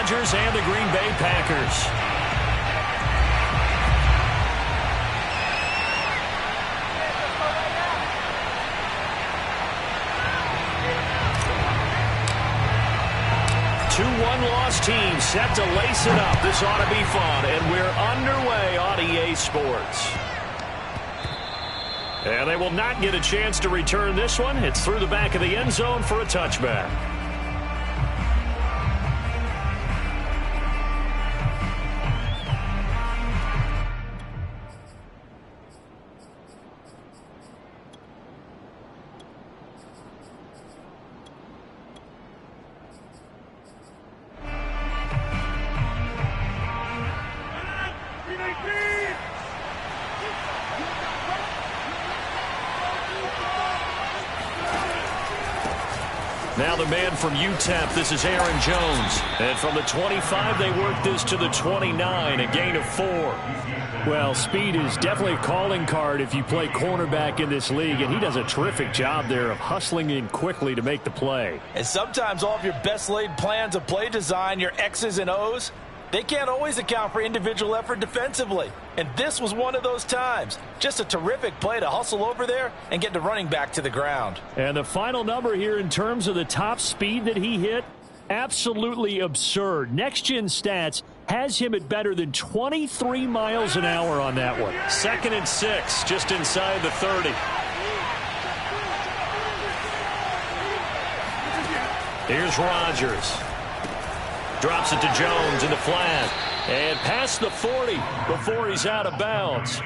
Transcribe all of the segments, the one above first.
Rodgers and the Green Bay Packers. Two one-loss teams set to lace it up. This ought to be fun, and we're underway on EA Sports. And they will not get a chance to return this one. It's through the back of the end zone for a touchback. Now the man from UTEP, this is Aaron Jones. And from the 25, they work this to the 29, a gain of 4. Well, speed is definitely a calling card if you play cornerback in this league, and he does a terrific job there of hustling in quickly to make the play. And sometimes all of your best laid plans of play design, your X's and O's, they can't always account for individual effort defensively. And this was one of those times. Just a terrific play to hustle over there and get the running back to the ground. And the final number here in terms of the top speed that he hit, absolutely absurd. Next-gen stats has him at better than 23 miles an hour on that one. 2nd and 6, just inside the 30. Here's Rodgers. Drops it to Jones in the flat. And past the 40 before he's out of bounds.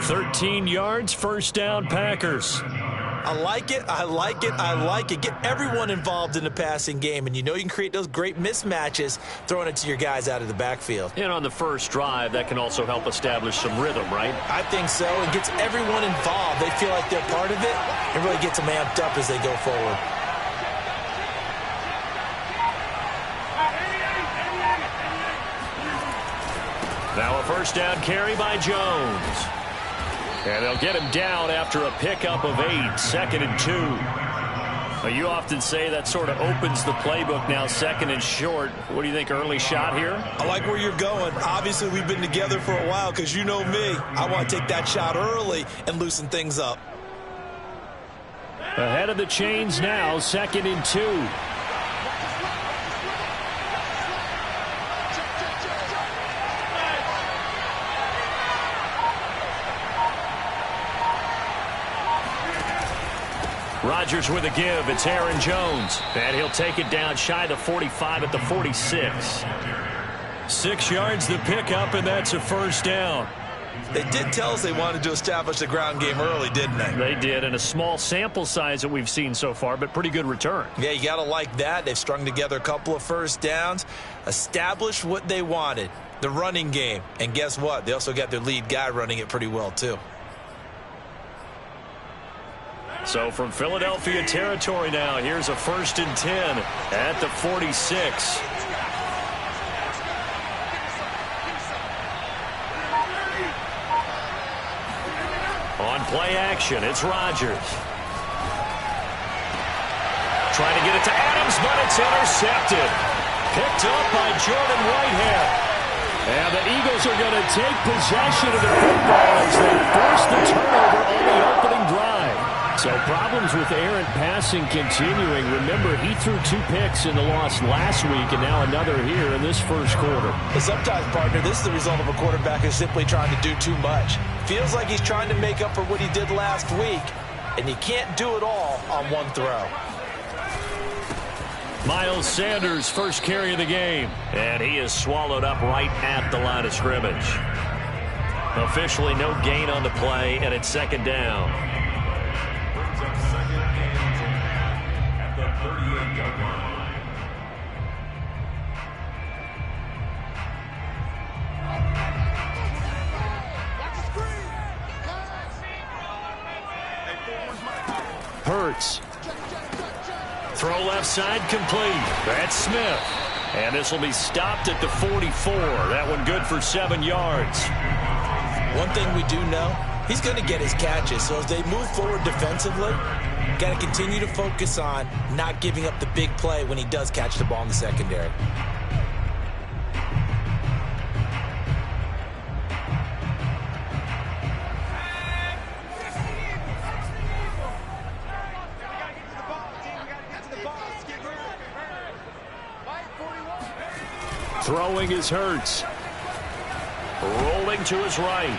13 yards, first down, Packers. I like it, I like it, I like it. Get everyone involved in the passing game, and you know you can create those great mismatches throwing it to your guys out of the backfield. And on the first drive, that can also help establish some rhythm, right? I think so. It gets everyone involved. They feel like they're part of it, and really gets them amped up as they go forward. Now a first down carry by Jones. And they'll get him down after a pickup of 8, 2nd and 2. Now you often say that sort of opens the playbook now, 2nd and short. What do you think, early shot here? I like where you're going. Obviously, we've been together for a while because you know me. I want to take that shot early and loosen things up. Ahead of the chains now, 2nd and 2. Rodgers with a give. It's Aaron Jones. And he'll take it down shy the 45 at the 46. 6 yards the pickup, and that's a first down. They did tell us they wanted to establish the ground game early, didn't they? They did, and a small sample size that we've seen so far, but pretty good return. Yeah, you got to like that. They've strung together a couple of first downs, established what they wanted, the running game. And guess what? They also got their lead guy running it pretty well, too. So from Philadelphia territory now, here's a 1st and 10 at the 46. On play action, it's Rodgers. Trying to get it to Adams, but it's intercepted. Picked up by Jordan Whitehead. And the Eagles are going to take possession of the football as they force the turnover on the opening drive. So problems with errant passing continuing. Remember, he threw 2 picks in the loss last week, and now another here in this first quarter. But sometimes, partner, this is the result of a quarterback who's simply trying to do too much. Feels like he's trying to make up for what he did last week, and he can't do it all on one throw. Miles Sanders, first carry of the game, and he is swallowed up right at the line of scrimmage. Officially no gain on the play, and it's 2nd down. Hurts. Throw left side complete. That's Smith. And this will be stopped at the 44. That one good for 7 yards. One thing we do know, he's going to get his catches. So as they move forward defensively, got to continue to focus on not giving up the big play when he does catch the ball in the secondary. Throwing is Hurts. Rolling to his right.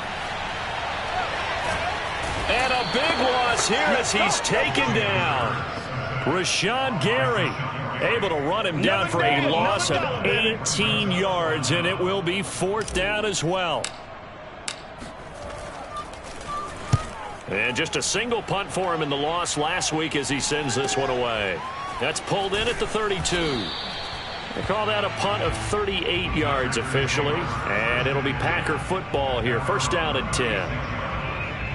And a big loss here as he's taken down. Rashawn Gary able to run him down for a loss of 18 yards, and it will be 4th down as well. And just a single punt for him in the loss last week as he sends this one away. That's pulled in at the 32. They call that a punt of 38 yards officially. And it'll be Packer football here. 1st down and 10.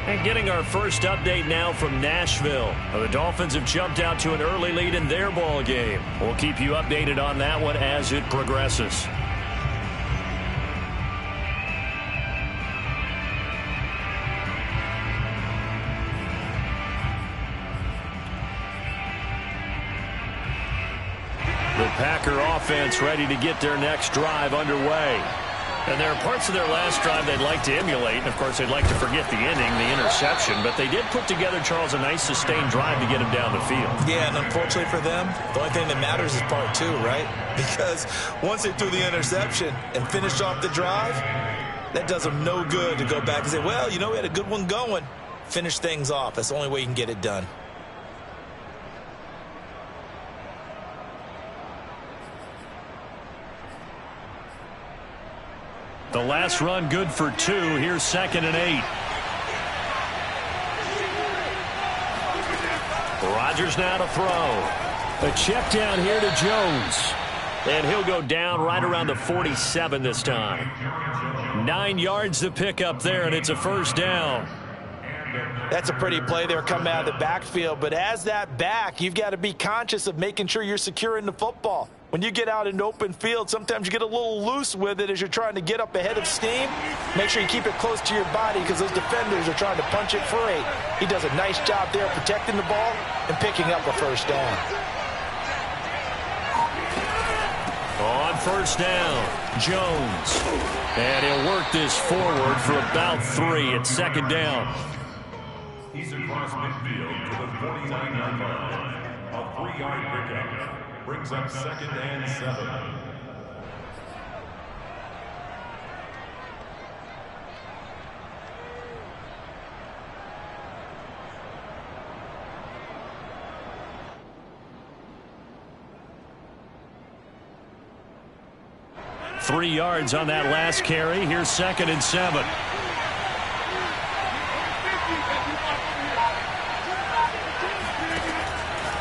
And getting our first update now from Nashville. The Dolphins have jumped out to an early lead in their ball game. We'll keep you updated on that one as it progresses. The Packer offense ready to get their next drive underway. And there are parts of their last drive they'd like to emulate. And, of course, they'd like to forget the inning, the interception. But they did put together, Charles, a nice sustained drive to get him down the field. Yeah, and unfortunately for them, the only thing that matters is part 2, right? Because once they threw the interception and finished off the drive, that does them no good to go back and say, well, you know, we had a good one going. Finish things off. That's the only way you can get it done. The last run good for 2. Here's 2nd and 8. Rodgers now to throw. A check down here to Jones. And he'll go down right around the 47 this time. 9 yards to pick up there, and it's a 1st down. That's a pretty play there coming out of the backfield. But as that back, you've got to be conscious of making sure you're securing the football. When you get out in open field, sometimes you get a little loose with it as you're trying to get up ahead of steam. Make sure you keep it close to your body because those defenders are trying to punch it free. He does a nice job there protecting the ball and picking up a 1st down. On 1st down, Jones. And he'll work this forward for about 3 at 2nd down. He's across midfield to the 49-yard line. A 3-yard pickup. Brings up 2nd and 7. Three yards on that last carry. Here's 2nd and 7.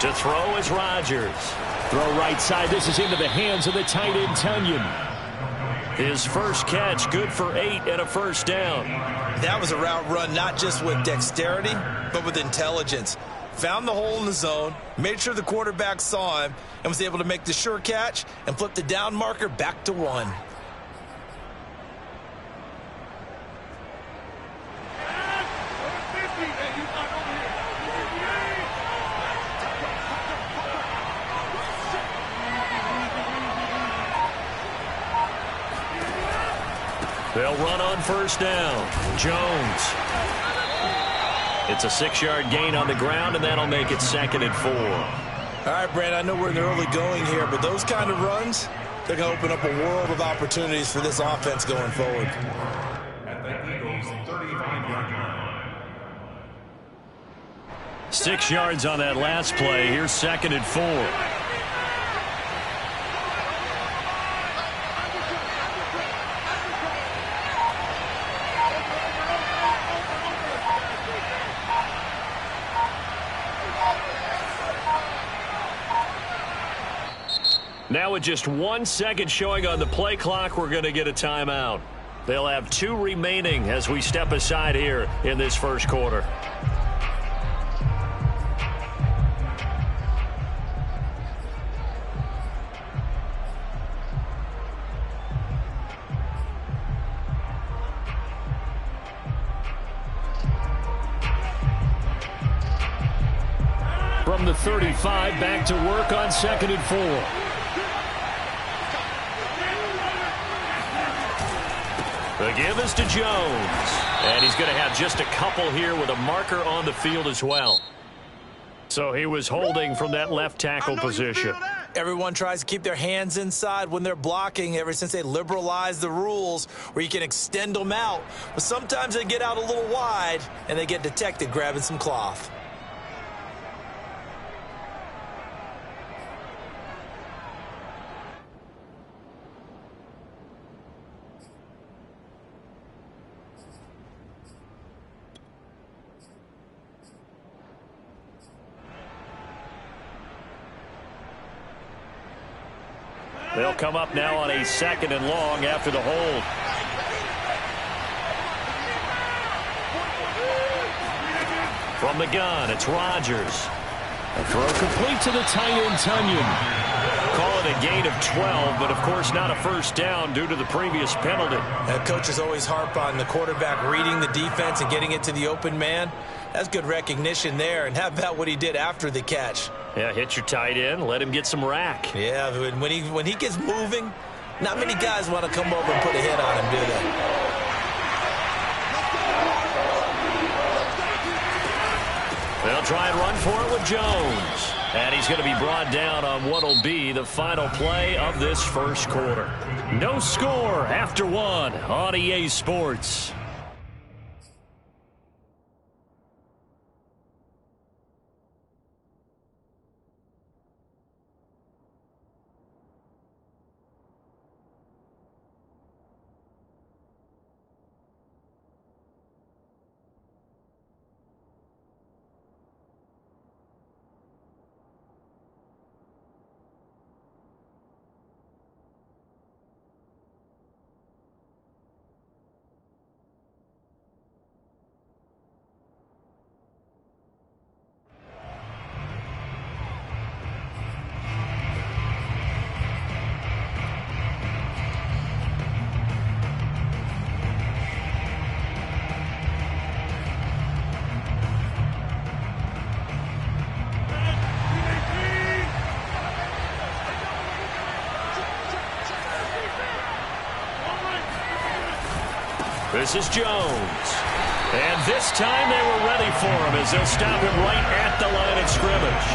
To throw is Rodgers. Throw right side. This is into the hands of the tight end, Tunyon. His first catch, good for 8 and a 1st down. That was a route run not just with dexterity, but with intelligence. Found the hole in the zone, made sure the quarterback saw him, and was able to make the sure catch and flip the down marker back to 1. They'll run on 1st down. Jones. It's a 6-yard gain on the ground, and that'll make it 2nd and 4. All right, Brand, I know we're in the early going here, but those kind of runs, they're going to open up a world of opportunities for this offense going forward. At the Eagles' 35-yard line. 6 yards on that last play. Here's 2nd and 4. Now with just 1 second showing on the play clock, we're going to get a timeout. They'll have 2 remaining as we step aside here in this first quarter. From the 35, back to work on 2nd and 4. The give is to Jones. And he's going to have just a couple here with a marker on the field as well. So he was holding from that left tackle position. Everyone tries to keep their hands inside when they're blocking ever since they liberalized the rules where you can extend them out. But sometimes they get out a little wide and they get detected grabbing some cloth. They'll come up now on a 2nd and long after the hold. From the gun, it's Rodgers. A throw complete to the tight end, Tunyon. Call it a gain of 12, but of course not a first down due to the previous penalty. Coaches always harp on the quarterback reading the defense and getting it to the open man. That's good recognition there. And how about what he did after the catch? Yeah, hit your tight end, let him get some rack. Yeah, when he gets moving, not many guys want to come over and put a hit on him, do they? They'll try and run for it with Jones. And he's going to be brought down on what will be the final play of this first quarter. No score after 1 on EA Sports. This is Jones. And this time they were ready for him as they'll stop him right at the line of scrimmage.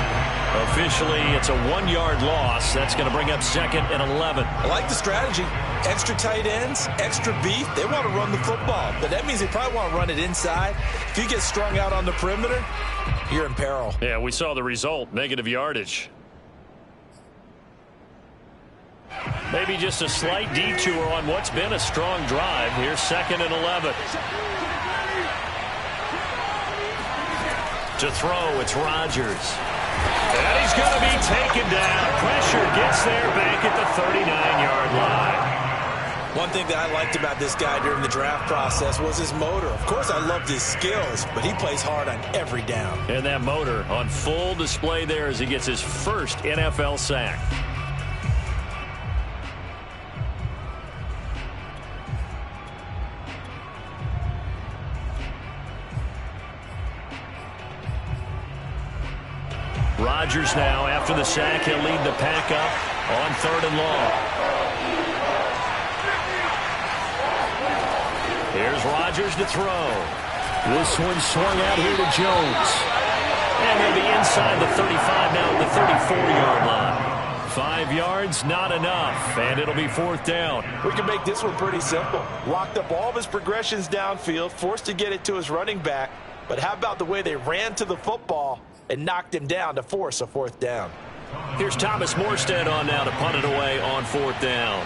Officially, it's a 1-yard loss. That's going to bring up 2nd and 11. I like the strategy. Extra tight ends, extra beef. They want to run the football, but that means they probably want to run it inside. If you get strung out on the perimeter, you're in peril. Yeah, we saw the result, negative yardage. Maybe just a slight detour on what's been a strong drive. Here's 2nd and 11. To throw, it's Rodgers. And he's going to be taken down. Pressure gets there back at the 39-yard line. One thing that I liked about this guy during the draft process was his motor. Of course, I loved his skills, but he plays hard on every down. And that motor on full display there as he gets his first NFL sack. Rodgers now, after the sack, he'll lead the pack up on 3rd and long. Here's Rodgers to throw. This one swung out here to Jones. And he'll be inside the 35 now at the 34-yard line. 5 yards, not enough, and it'll be 4th down. We can make this one pretty simple. Locked up all of his progressions downfield, forced to get it to his running back. But how about the way they ran to the football and knocked him down to force a 4th down? Here's Thomas Morstead on now to punt it away on 4th down.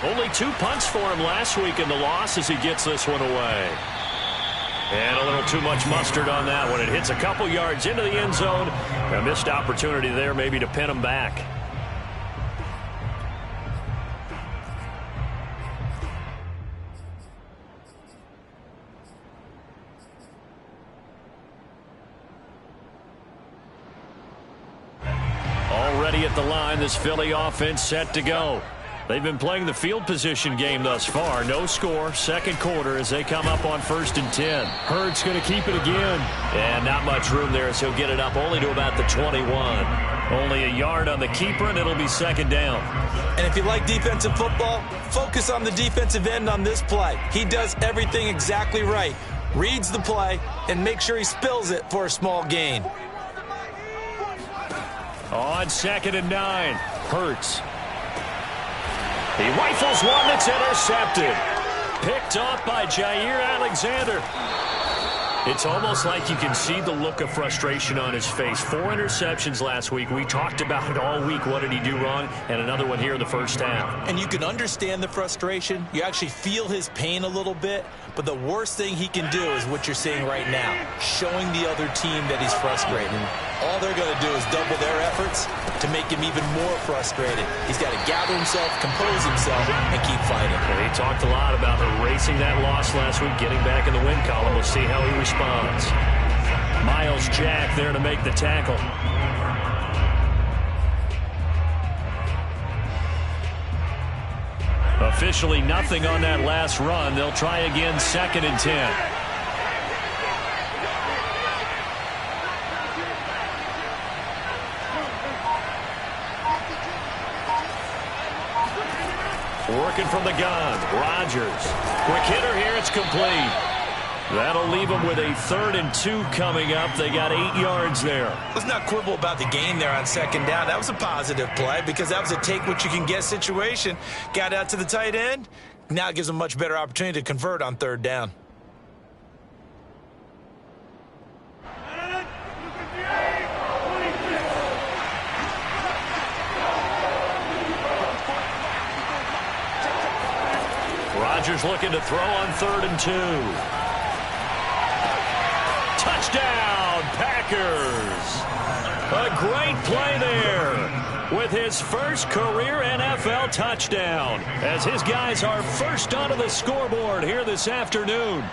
Only 2 punts for him last week in the loss as he gets this one away. And a little too much mustard on that one. It hits a couple yards into the end zone. A missed opportunity there maybe to pin him back. Already at the line, this Philly offense set to go. They've been playing the field position game thus far. No score, 2nd quarter as they come up on 1st and 10. Hurts going to keep it again. And not much room there as he'll get it up only to about the 21. Only a yard on the keeper, and it'll be 2nd down. And if you like defensive football, focus on the defensive end on this play. He does everything exactly right. reads the play, and makes sure he spills it for a small gain. On 2nd and 9, Hurts. He rifles one that's intercepted. Picked off by Jair Alexander. It's almost like you can see the look of frustration on his face. 4 interceptions last week. We talked about it all week. What did he do wrong? And another one here in the first half. And you can understand the frustration. You actually feel his pain a little bit. But the worst thing he can do is what you're seeing right now, showing the other team that he's frustrated. All they're going to do is double their efforts to make him even more frustrated. He's got to gather himself, compose himself, and keep fighting. And he talked a lot about erasing that loss last week, getting back in the win column. We'll see how he responds. Miles Jack there to make the tackle. Officially nothing on that last run. They'll try again 2nd and 10. Working from the gun. Rodgers. Quick hitter here. It's complete. That'll leave them with a 3rd and 2 coming up. They got 8 yards there. Let's not quibble about the gain there on 2nd down. That was a positive play because that was a take-what-you-can-get situation. Got out to the tight end. Now it gives them a much better opportunity to convert on 3rd down. Rodgers looking to throw on 3rd and 2. Touchdown, Packers. A great play there with his first career NFL touchdown as his guys are first onto the scoreboard here this afternoon.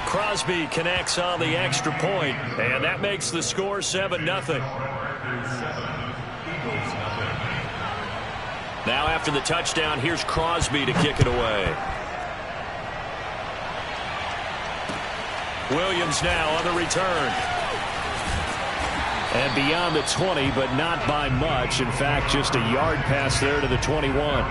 Crosby connects on the extra point, and that makes the score 7-0. Now after the touchdown, here's Crosby to kick it away. Williams now on the return. And beyond the 20, but not by much. In fact, just a yard pass there to the 21.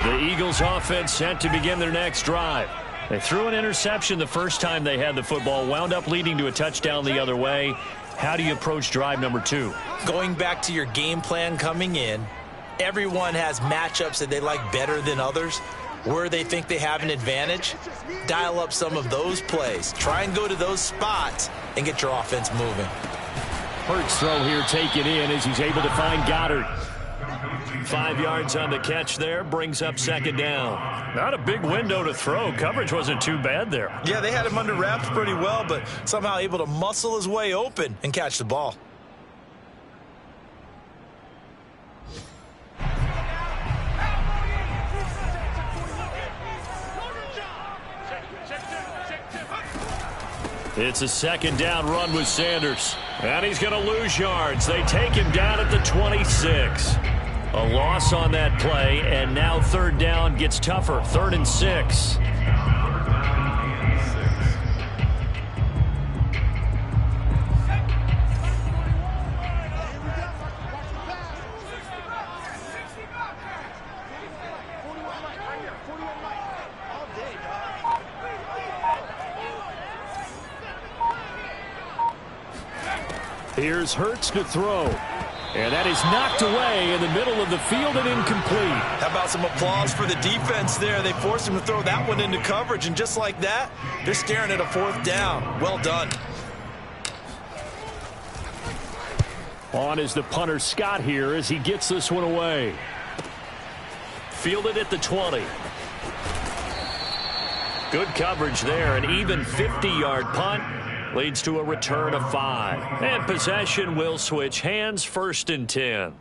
The Eagles offense set to begin their next drive. They threw an interception the first time they had the football, wound up leading to a touchdown the other way. How do you approach drive number 2? Going back to your game plan coming in, everyone has matchups that they like better than others. Where they think they have an advantage, dial up some of those plays. Try and go to those spots and get your offense moving. Hurts throw here taken in as he's able to find Goddard. 5 yards on the catch there, brings up 2nd down. Not a big window to throw. Coverage wasn't too bad there. Yeah, they had him under wraps pretty well, but somehow able to muscle his way open and catch the ball. It's a 2nd down run with Sanders. And he's going to lose yards. They take him down at the 26. A loss on that play, and now 3rd down gets tougher. 3rd and 6. Here's Hurts to throw. And that is knocked away in the middle of the field and incomplete. How about some applause for the defense there? They forced him to throw that one into coverage, and just like that, they're staring at a 4th down. Well done. On is the punter Scott here as he gets this one away. Fielded at the 20. Good coverage there. An even 50-yard punt leads to a return of 5. And possession will switch hands. 1st and 10.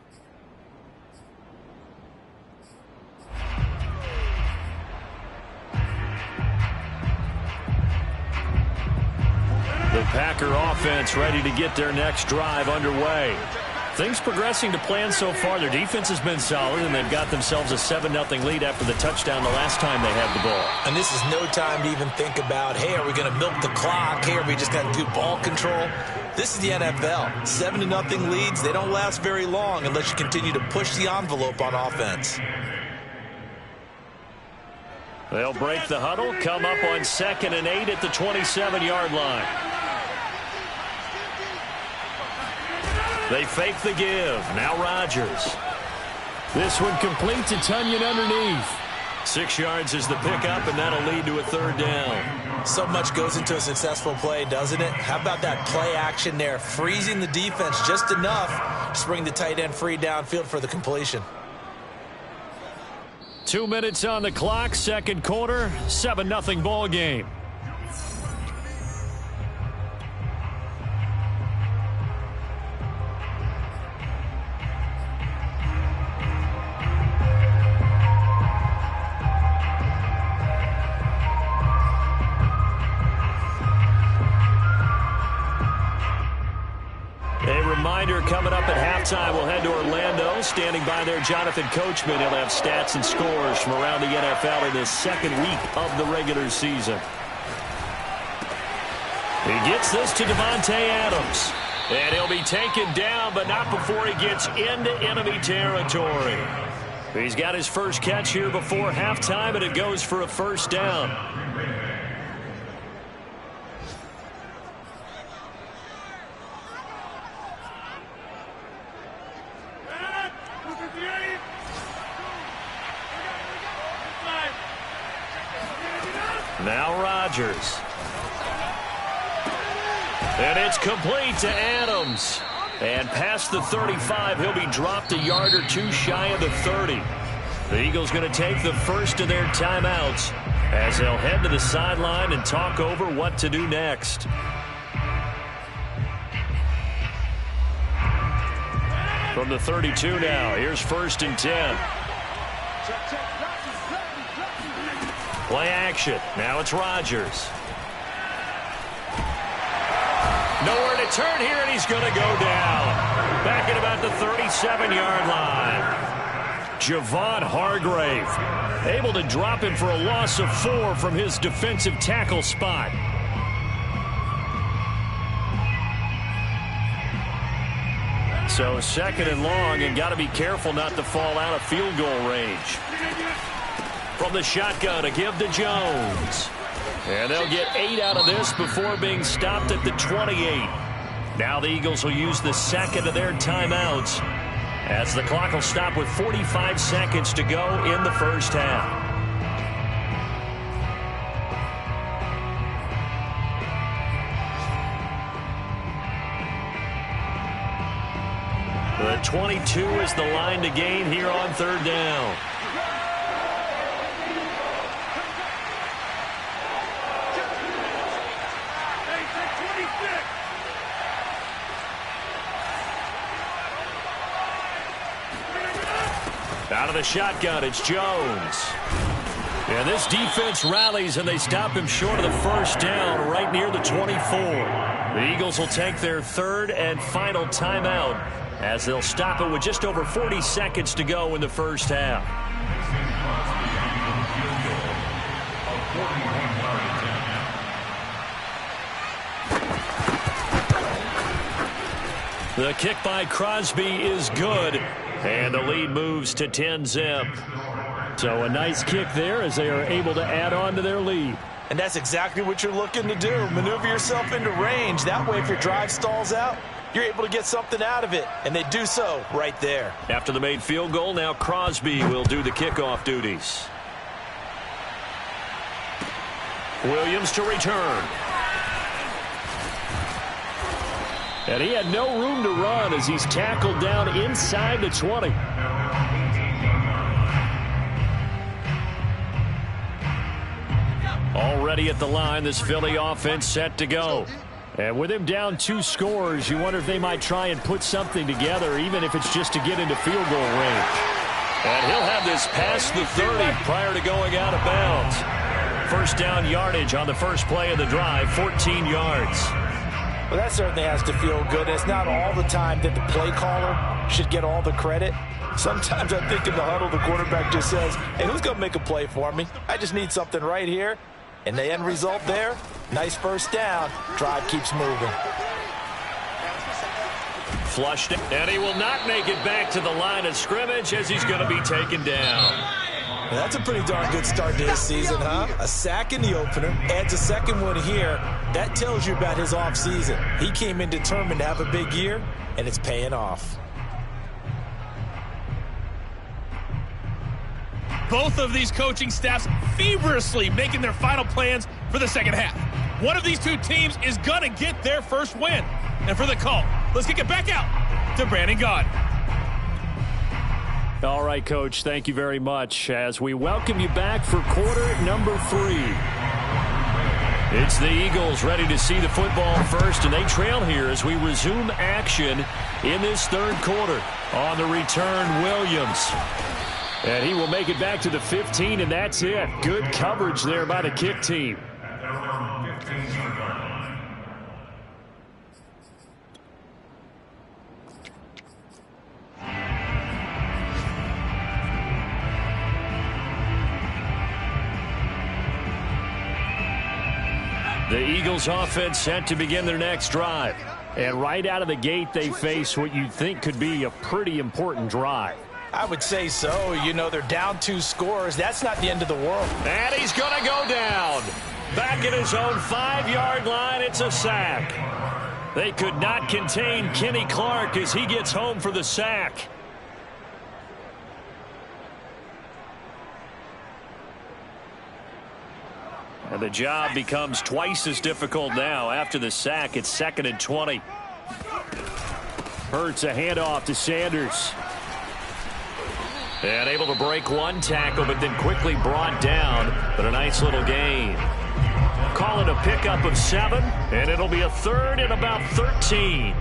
The Packer offense ready to get their next drive underway. Things progressing to plan so far. Their defense has been solid, and they've got themselves a 7-0 lead after the touchdown the last time they had the ball. And this is no time to even think about, hey, are we going to milk the clock? Hey, are we just going to do ball control? This is the NFL. 7-0 leads, they don't last very long unless you continue to push the envelope on offense. They'll break the huddle, come up on 2nd and 8 at the 27-yard line. They fake the give. Now Rodgers. This one complete to Tunyon underneath. 6 yards is the pickup, and that'll lead to a 3rd down. So much goes into a successful play, doesn't it? How about that play action there? Freezing the defense just enough to bring the tight end free downfield for the completion. 2 minutes on the clock, 2nd quarter, 7-0 ball game. Coming up at halftime, we'll head to Orlando. Standing by there, Jonathan Coachman. He'll have stats and scores from around the NFL in this 2nd week of the regular season. He gets this to Devontae Adams. And he'll be taken down, but not before he gets into enemy territory. He's got his first catch here before halftime, and it goes for a 1st down. Now Rodgers. And it's complete to Adams. And past the 35, he'll be dropped a yard or 2 shy of the 30. The Eagles going to take the first of their timeouts as they'll head to the sideline and talk over what to do next. From the 32 now, here's 1st and 10. Play action. Now it's Rodgers. Nowhere to turn here, and he's going to go down. Back at about the 37-yard line. Javon Hargrave able to drop him for a loss of 4 from his defensive tackle spot. So 2nd and long, and got to be careful not to fall out of field goal range. From the shotgun, a give to Jones. And they'll get 8 out of this before being stopped at the 28. Now the Eagles will use the 2nd of their timeouts as the clock will stop with 45 seconds to go in the 1st half. The 22 is the line to gain here on 3rd down. Out of the shotgun, it's Jones. And this defense rallies, and they stop him short of the 1st down right near the 24. The Eagles will take their 3rd and final timeout as they'll stop it with just over 40 seconds to go in the 1st half. The kick by Crosby is good. And the lead moves to 10-zip. So a nice kick there as they are able to add on to their lead. And that's exactly what you're looking to do. Maneuver yourself into range. That way, if your drive stalls out, you're able to get something out of it. And they do so right there. After the made field goal, now Crosby will do the kickoff duties. Williams to return. And he had no room to run as he's tackled down inside the 20. Already at the line, this Philly offense set to go. And with him down 2 scores, you wonder if they might try and put something together, even if it's just to get into field goal range. And he'll have this past the 30 prior to going out of bounds. 1st down yardage on the first play of the drive, 14 yards. Well, that certainly has to feel good. It's not all the time that the play caller should get all the credit. Sometimes I think in the huddle, the quarterback just says, hey, who's going to make a play for me? I just need something right here. And the end result there, nice 1st down. Drive keeps moving. Flushed it, and he will not make it back to the line of scrimmage as he's going to be taken down. That's a pretty darn good start to his season, huh? A sack in the opener, adds a second one here. That tells you about his offseason. He came in determined to have a big year, and it's paying off. Both of these coaching staffs feverishly making their final plans for the second half. One of these two teams is going to get their first win. And for the call, let's kick it back out to Brandon Gaudin. All right, Coach, thank you very much as we welcome you back for quarter number 3. It's the Eagles ready to see the football first, and they trail here as we resume action in this third quarter. On the return, Williams. And he will make it back to the 15, and that's it. Good coverage there by the kick team. The Eagles offense set to begin their next drive. And right out of the gate, they face what you think could be a pretty important drive. I would say so. You know, they're down 2 scores. That's not the end of the world. And he's going to go down. Back at his own 5-yard line, it's a sack. They could not contain Kenny Clark as he gets home for the sack. And the job becomes twice as difficult now. After the sack, it's 2nd and 20. Hurts a handoff to Sanders. And able to break one tackle, but then quickly brought down. But a nice little gain. Call it a pickup of 7, and it'll be a 3rd and about 13.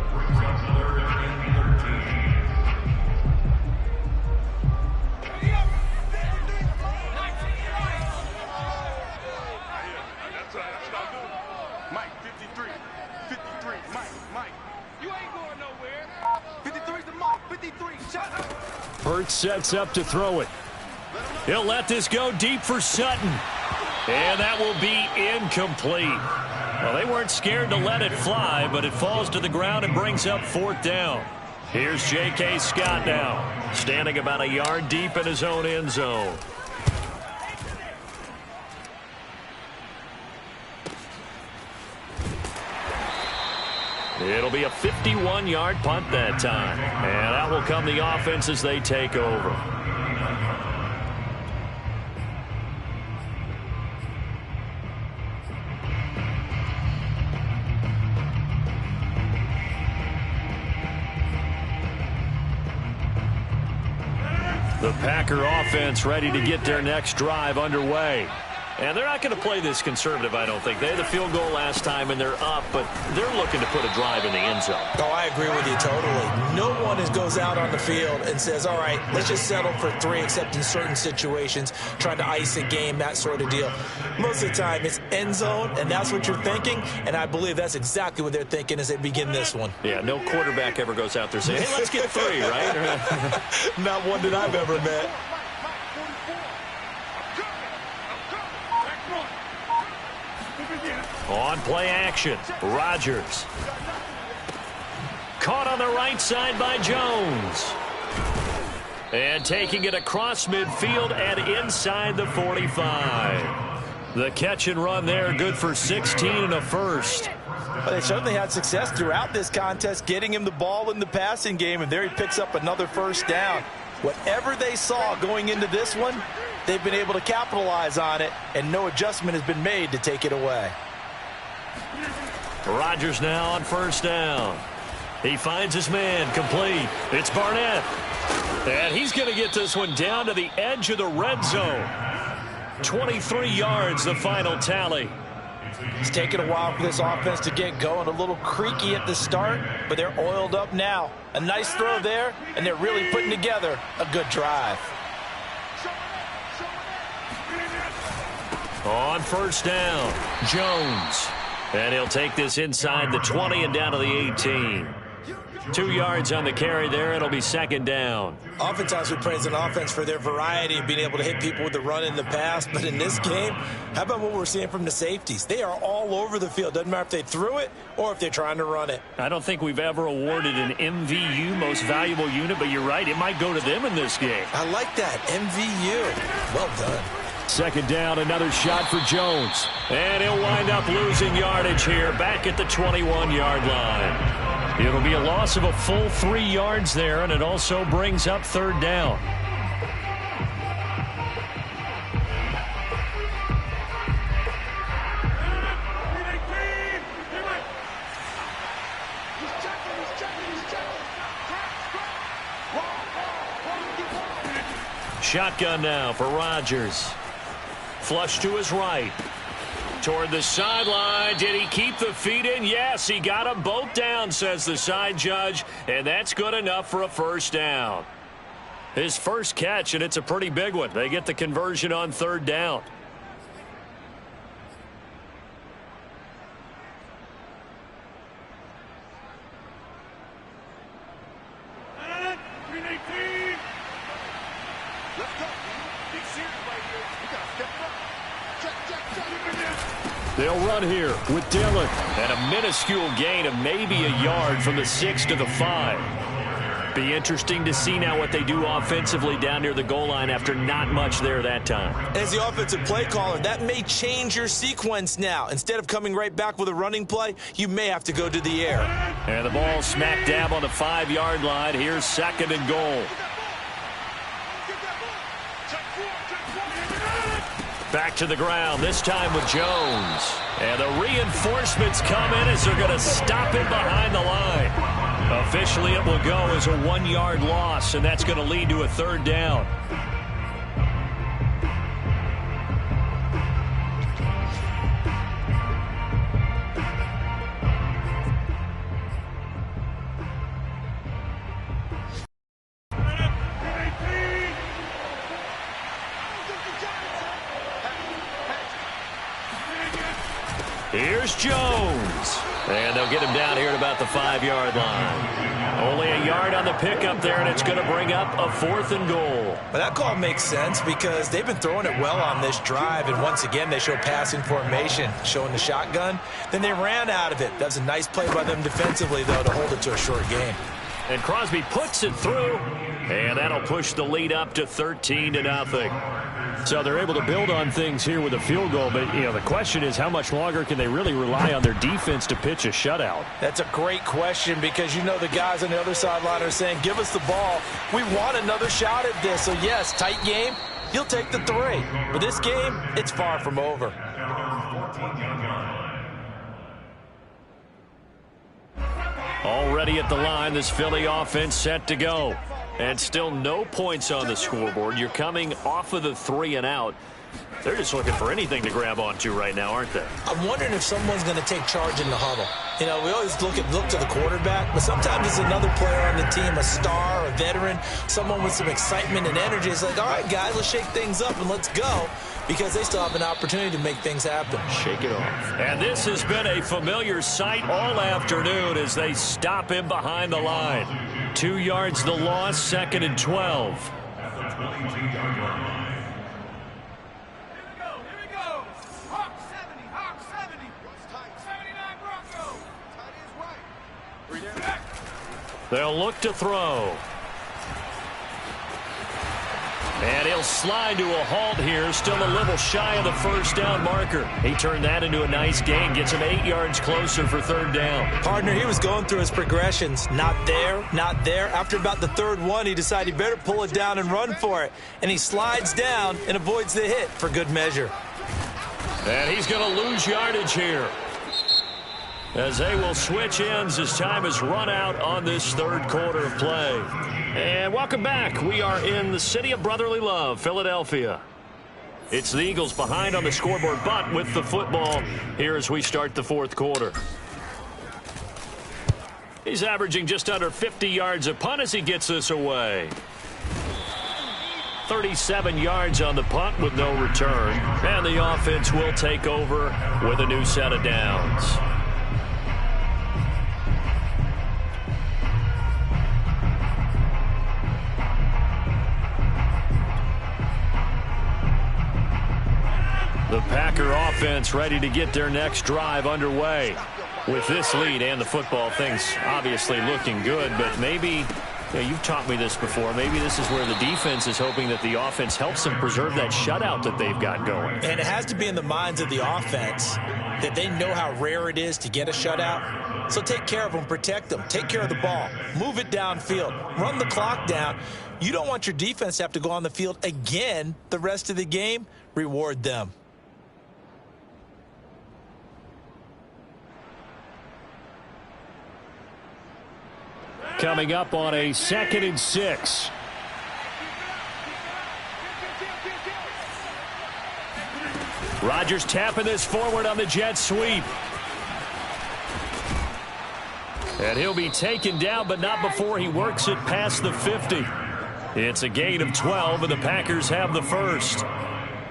Mike, 53, Mike. You ain't going nowhere. 53's the Mike, 53, shut up. Hurts sets up to throw it. He'll let this go deep for Sutton. And that will be incomplete. Well, they weren't scared to let it fly, but it falls to the ground and brings up 4th down. Here's J.K. Scott now, standing about a yard deep in his own end zone. It'll be a 51-yard punt that time. And out will come the offense as they take over. The Packer offense ready to get their next drive underway. And they're not going to play this conservative, I don't think. They had the field goal last time, and they're up, but they're looking to put a drive in the end zone. Oh, I agree with you totally. No one goes out on the field and says, all right, let's just settle for 3, except in certain situations, trying to ice a game, that sort of deal. Most of the time, it's end zone, and that's what you're thinking, and I believe that's exactly what they're thinking as they begin this one. Yeah, no quarterback ever goes out there saying, hey, let's get 3, right? Not one that I've ever met. On play action, Rodgers. Caught on the right side by Jones. And taking it across midfield and inside the 45. The catch and run there, good for 16 and a first. Well, they certainly had success throughout this contest, getting him the ball in the passing game, and there he picks up another first down. Whatever they saw going into this one, they've been able to capitalize on it, and no adjustment has been made to take it away. Rodgers now on first down. He finds his man, complete. It's Barnett. And he's going to get this one down to the edge of the red zone. 23 yards, the final tally. It's taken a while for this offense to get going. A little creaky at the start, but they're oiled up now. A nice throw there, and they're really putting together a good drive. On first down, Jones. And he'll take this inside the 20 and down to the 18. 2 yards on the carry there. It'll be second down. Oftentimes we praise an offense for their variety of being able to hit people with the run in the pass. But in this game, how about what we're seeing from the safeties? They are all over the field. Doesn't matter if they threw it or if they're trying to run it. I don't think we've ever awarded an MVU, most valuable unit, but you're right. It might go to them in this game. I like that. MVU. Well done. Second down, another shot for Jones. And he'll wind up losing yardage here back at the 21-yard line. It'll be a loss of a full 3 yards there, and it also brings up third down. Shotgun now for Rodgers. Flush to his right. Toward the sideline. Did he keep the feet in? Yes, he got them both down, says the side judge, and that's good enough for a first down. His first catch, and it's a pretty big one. They get the conversion on third down. They'll run here with Dillon. And a minuscule gain of maybe a yard from the 6 to the 5. Be interesting to see now what they do offensively down near the goal line after not much there that time. As the offensive play caller, that may change your sequence now. Instead of coming right back with a running play, you may have to go to the air. And the ball smack dab on the 5-yard line. Here's second and goal. Back to the ground, this time with Jones. And the reinforcements come in as they're going to stop him behind the line. Officially, it will go as a 1-yard loss, and that's going to lead to a third down. Here's Jones. And they'll get him down here at about the 5-yard line. Only a yard on the pickup there, and it's going to bring up a 4th and goal. But that call makes sense because they've been throwing it well on this drive, and once again they show passing formation, showing the shotgun. Then they ran out of it. That's a nice play by them defensively, though, to hold it to a short game. And Crosby puts it through, and that'll push the lead up to 13-0. So they're able to build on things here with a field goal, but the question is how much longer can they really rely on their defense to pitch a shutout? That's a great question because the guys on the other sideline are saying, give us the ball. We want another shot at this. So, yes, tight game. He'll take the 3. But this game, it's far from over. Already at the line, this Philly offense set to go. And still no points on the scoreboard. You're coming off of the 3 and out. They're just looking for anything to grab onto right now, aren't they? I'm wondering if someone's going to take charge in the huddle. We always look to the quarterback, but sometimes it's another player on the team, a star, a veteran, someone with some excitement and energy. It's like, all right, guys, let's shake things up and let's go, because they still have an opportunity to make things happen. Shake it off. And this has been a familiar sight all afternoon as they stop him behind the line. 2 yards the loss, 2nd and 12. At the 22-yard line. They'll look to throw. And he'll slide to a halt here. Still a little shy of the first down marker. He turned that into a nice gain. Gets him 8 yards closer for third down. Partner, he was going through his progressions. Not there, not there. After about the 3rd one, he decided he better pull it down and run for it. And he slides down and avoids the hit for good measure. And he's going to lose yardage here, as they will switch ends as time is run out on this 3rd quarter of play. And welcome back. We are in the city of brotherly love, Philadelphia. It's the Eagles behind on the scoreboard, but with the football here as we start the 4th quarter. He's averaging just under 50 yards a punt as he gets this away. 37 yards on the punt with no return. And the offense will take over with a new set of downs. The Packer offense ready to get their next drive underway. With this lead and the football, things obviously looking good, but maybe, you've taught me this before, maybe this is where the defense is hoping that the offense helps them preserve that shutout that they've got going. And it has to be in the minds of the offense that they know how rare it is to get a shutout. So take care of them, protect them, take care of the ball, move it downfield, run the clock down. You don't want your defense to have to go on the field again the rest of the game. Reward them. Coming up on a 2nd and 6. Rodgers tapping this forward on the jet sweep. And he'll be taken down, but not before he works it past the 50. It's a gain of 12, and the Packers have the first.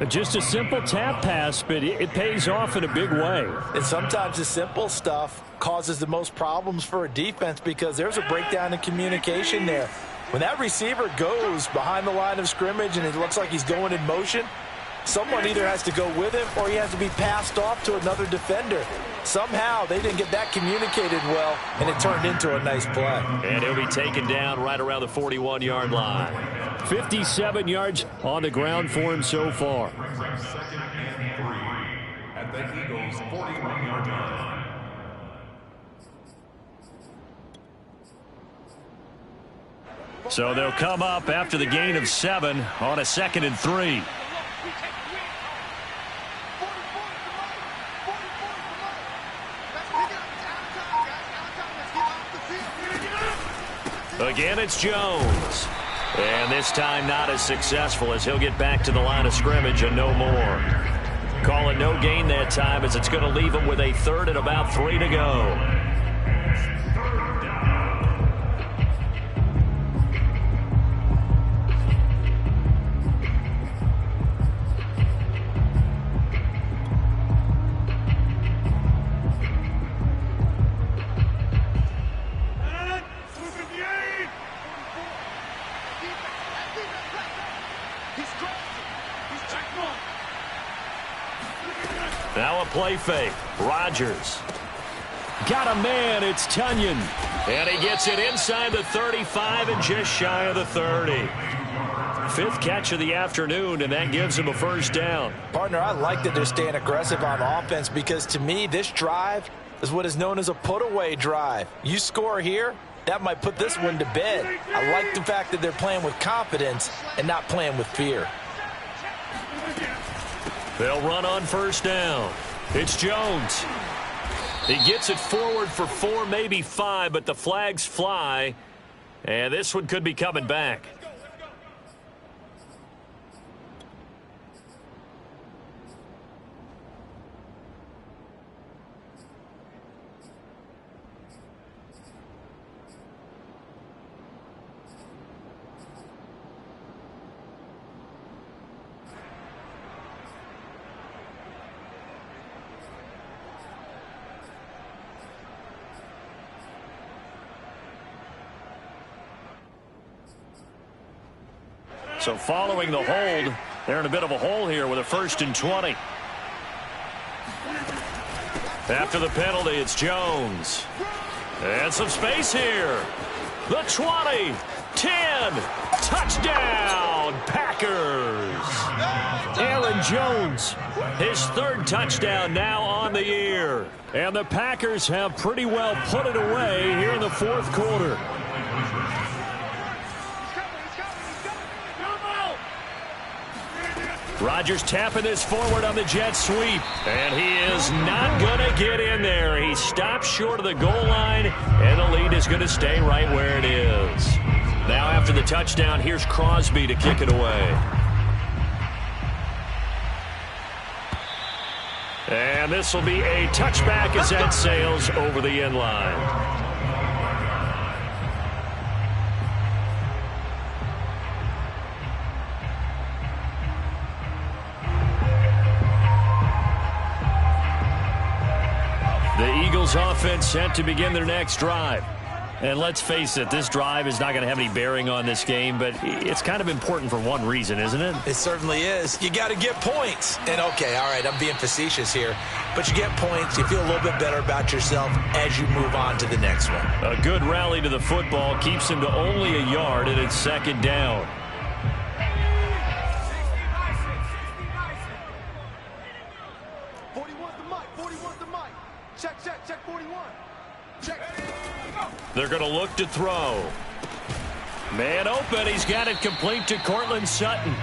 Just a simple tap pass, but it pays off in a big way. And sometimes the simple stuff causes the most problems for a defense because there's a breakdown in communication there. When that receiver goes behind the line of scrimmage and it looks like he's going in motion, someone either has to go with him or he has to be passed off to another defender. Somehow they didn't get that communicated well, and it turned into a nice play. And he'll be taken down right around the 41-yard line. 57 yards on the ground for him so far. Second and 3 at the Eagles' 41-yard line. So they'll come up after the gain of 7 on a 2nd and 3. Again, it's Jones. And this time not as successful as he'll get back to the line of scrimmage and no more. Call it no gain that time as it's going to leave him with a 3rd and about 3 to go. Now a play fake. Rodgers. Got a man. It's Tunyon. And he gets it inside the 35 and just shy of the 30. 5th catch of the afternoon, and that gives him a first down. Partner, I like that they're staying aggressive on offense because, to me, this drive is what is known as a put-away drive. You score here, that might put this one to bed. I like the fact that they're playing with confidence and not playing with fear. They'll run on first down. It's Jones. He gets it forward for 4, maybe 5, but the flags fly. And this one could be coming back. So following the hold, they're in a bit of a hole here with a 1st and 20. After the penalty, it's Jones. And some space here. The 20, 10, touchdown, Packers. Aaron Jones. His 3rd touchdown now on the year. And the Packers have pretty well put it away here in the 4th quarter. Rodgers tapping this forward on the jet sweep. And he is not going to get in there. He stops short of the goal line, and the lead is going to stay right where it is. Now after the touchdown, here's Crosby to kick it away. And this will be a touchback as that sails over the end line. The Eagles offense set to begin their next drive. And let's face it, this drive is not going to have any bearing on this game, but it's kind of important for one reason, isn't it? It certainly is. You got to get points. And, okay, all right, I'm being facetious here. But you get points, you feel a little bit better about yourself as you move on to the next one. A good rally to the football keeps him to only a yard, and it's second down. Check 41. Check. They're going to look to throw. Man open. He's got it complete to Cortland Sutton.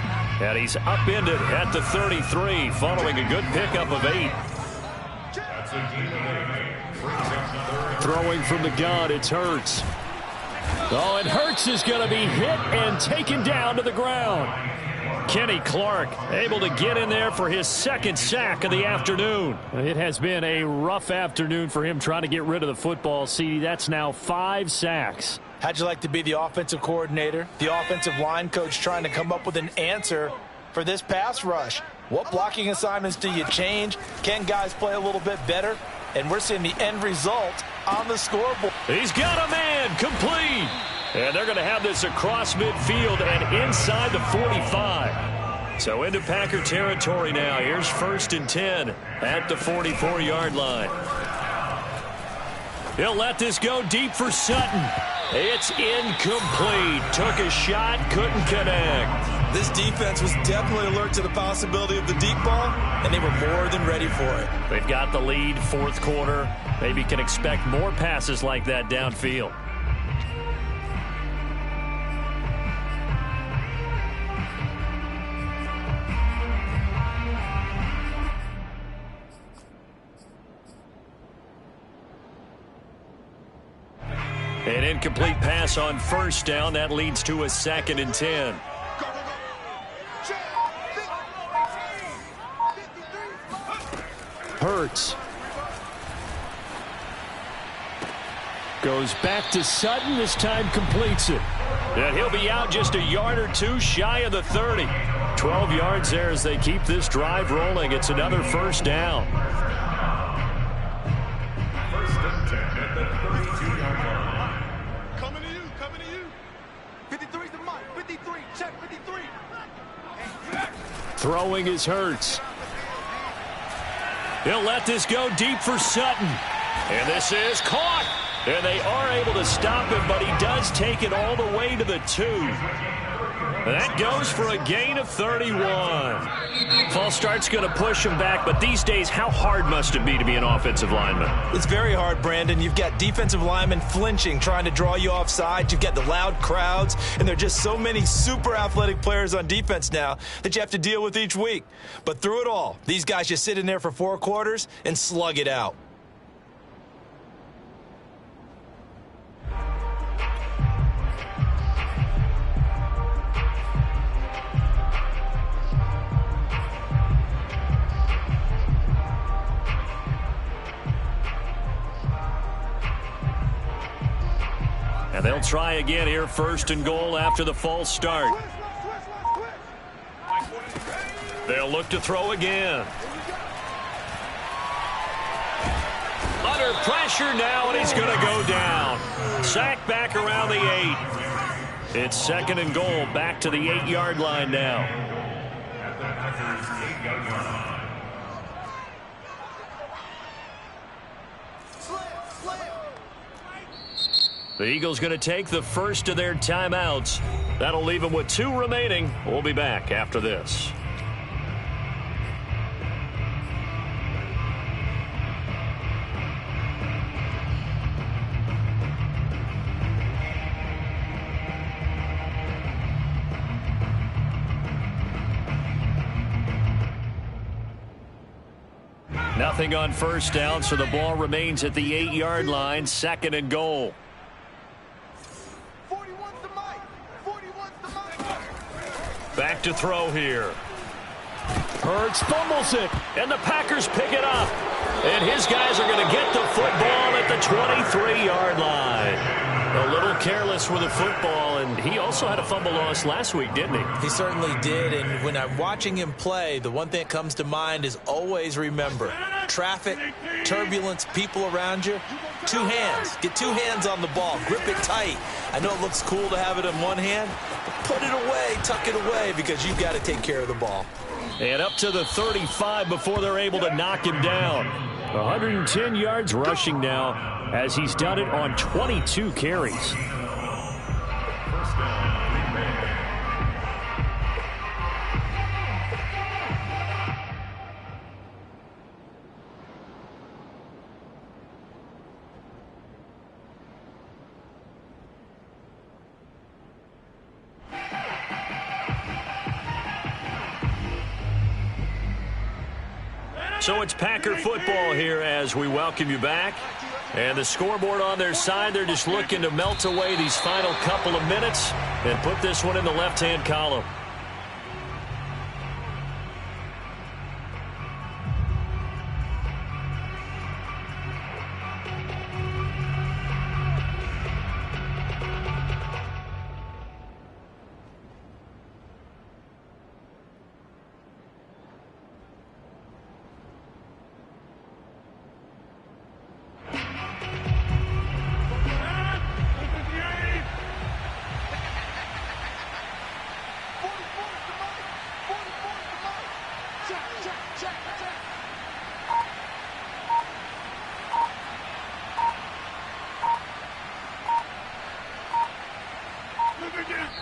And he's upended at the 33 following a good pickup of 8. Throwing from the gun, it's Hurts. Oh, and Hurts is going to be hit and taken down to the ground. Kenny Clark able to get in there for his second sack of the afternoon. It has been a rough afternoon for him trying to get rid of the football. See, that's now 5 sacks. How'd you like to be the offensive coordinator, the offensive line coach trying to come up with an answer for this pass rush? What blocking assignments do you change? Can guys play a little bit better? And we're seeing the end result on the scoreboard. He's got a man complete. And they're going to have this across midfield and inside the 45. So into Packer territory now. Here's 1st and 10 at the 44-yard line. He'll let this go deep for Sutton. It's incomplete. Took a shot, couldn't connect. This defense was definitely alert to the possibility of the deep ball, and they were more than ready for it. They've got the lead, 4th quarter. Maybe can expect more passes like that downfield. An incomplete pass on 1st down. That leads to a 2nd and 10. Hurts. Goes back to Sutton. This time completes it. And he'll be out just a yard or 2 shy of the 30. 12 yards there as they keep this drive rolling. It's another 1st down. 1st and 10 at the 32-yard line. Coming to you. 53's the mark. 53. Check 53. Throwing is Hurts. He'll let this go deep for Sutton. And this is caught. And they are able to stop him, but he does take it all the way to the 2. That goes for a gain of 31. False start's going to push him back, but these days, how hard must it be to be an offensive lineman? It's very hard, Brandon. You've got defensive linemen flinching, trying to draw you offside. You've got the loud crowds, and there are just so many super athletic players on defense now that you have to deal with each week. But through it all, these guys just sit in there for 4 quarters and slug it out. And they'll try again here, 1st and goal after the false start. They'll look to throw again. Under pressure now, and he's going to go down. Sacked back around the 8. It's 2nd and goal, back to the 8-yard line now. At the Packers' 8-yard line. The Eagles going to take the first of their timeouts. That'll leave them with 2 remaining. We'll be back after this. Nothing on 1st down, so the ball remains at the 8-yard line, 2nd and goal. Back to throw here. Hurts fumbles it, and the Packers pick it up. And his guys are going to get the football at the 23-yard line. A little careless with the football, and he also had a fumble loss last week, didn't he? He certainly did, and when I'm watching him play, the one thing that comes to mind is always remember, traffic, turbulence, people around you, Two hands. Get two hands on the ball. Grip it tight. I know it looks cool to have it in one hand, but put it away, tuck it away, because you've got to take care of the ball. And up to the 35 before they're able to knock him down. 110 yards rushing now, as he's done it on 22 carries. So it's Packer football here as we welcome you back. And the scoreboard on their side, they're just looking to melt away these final couple of minutes and put this one in the left-hand column.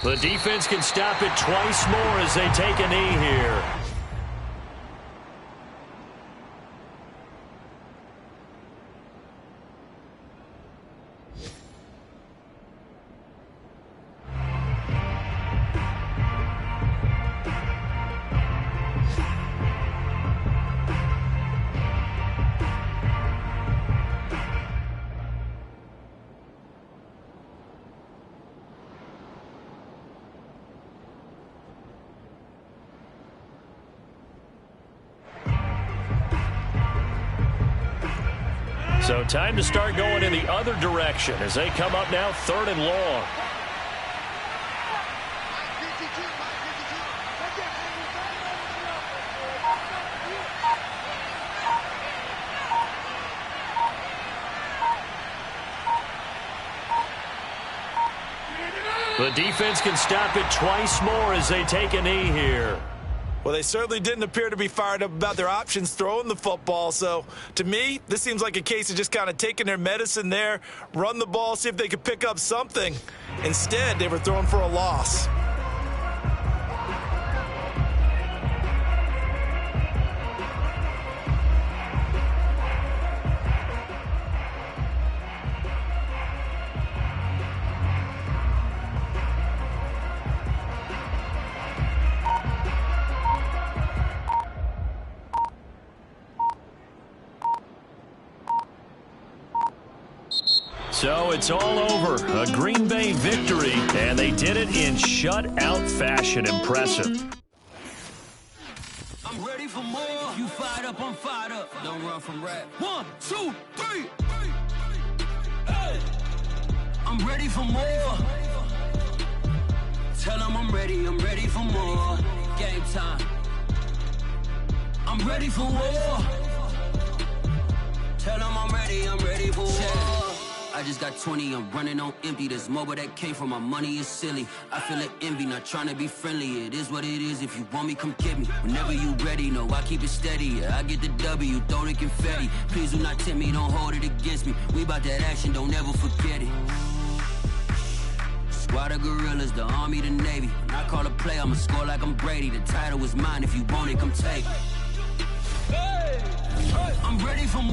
The defense can stop it twice more as they take a knee here. So time to start going in the other direction as they come up now 3rd and long. The defense can stop it twice more as they take a knee here. Well, they certainly didn't appear to be fired up about their options throwing the football. So, to me, this seems like a case of just kind of taking their medicine there, run the ball, see if they could pick up something. Instead, they were throwing for a loss. So it's all over. A Green Bay victory, and they did it in shutout fashion. Impressive. I'm ready for more. You fired up, I'm fired up. Don't run from rap. 1, 2, 3. Hey. I'm ready for more. Tell them I'm ready for more. Game time. I'm ready for war. Tell them I'm ready for war. I just got 20, I'm running on empty. This mobile that came from my money is silly. I feel like envy, not trying to be friendly. It is what it is, if you want me, come get me. Whenever you ready, no, I keep it steady. Yeah, I get the W, throw the confetti. Please do not tempt me, don't hold it against me. We about that action, don't ever forget it. Squad of gorillas, the army, the navy. When I call a play, I'ma score like I'm Brady. The title is mine, if you want it, come take it. I'm ready for more.